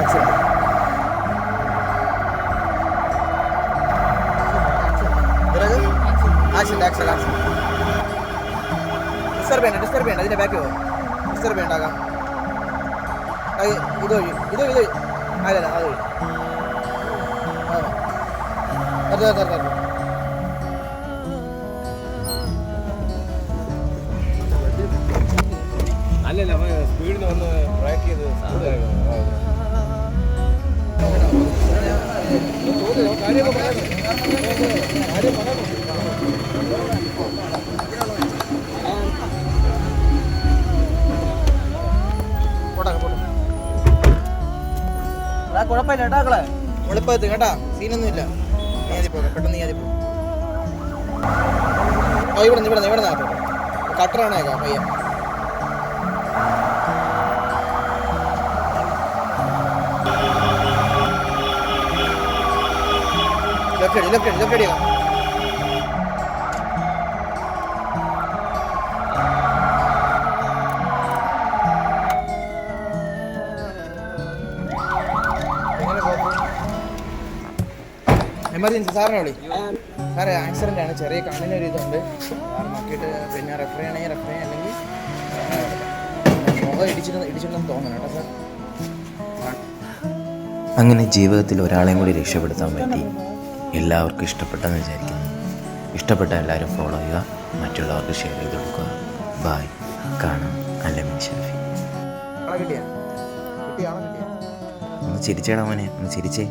Accident disturb ചെയ്യണ്ട അതിൻ്റെ back പോകും. ഡിസ്റ്റർബ് ചെയ്യണ്ടാകാം. ഇത് വഴി അല്ല അത് വഴി അല്ലല്ല സ്പീഡിന് വന്ന് ബ്രേക്ക് ചെയ്ത് കുഴപ്പമില്ല കേട്ടാക്കളെ എളുപ്പത്ത് കേട്ടാ സീനൊന്നുമില്ല. നീയാതിപ്പോ പെട്ടെന്ന് നീയാതിപ്പോ ഇവിടെ നാട്ടോ കട്ടറാണേക്കാ പയ്യൻ. ലെഫ്റ്റ് അടിക്കാം. എമർജൻസി സാറിനെ വിളി. സാറേ ആക്സിഡൻ്റ് ആണ്, ചെറിയ കണ്ണിനൊരു ഇതുണ്ട്. സാർ നോക്കിയിട്ട് പിന്നെ റെഫർ ചെയ്യണമെങ്കിൽ റെഫർ ചെയ്യാം, അല്ലെങ്കിൽ മുഖം ഇടിച്ചിട്ടുണ്ടെന്ന് തോന്നണം കേട്ടോ സാർ. അങ്ങനെ ജീവിതത്തിൽ ഒരാളെയും കൂടി രക്ഷപ്പെടുത്താൻ പറ്റി. എല്ലാവർക്കും ഇഷ്ടപ്പെട്ടെന്ന് വിചാരിക്കുന്നു. ഇഷ്ടപ്പെട്ട എല്ലാവരും ഫോളോ ചെയ്യുക, മറ്റുള്ളവർക്ക് ഷെയർ ചെയ്ത് കൊടുക്കുക. ബായ്. കാണാം. അല്ലമീൻ ഷാഫി. കിട്ടിയ ഒന്ന് ചിരിച്ചേടാ മോനെ, ഒന്ന് ചിരിച്ചേ.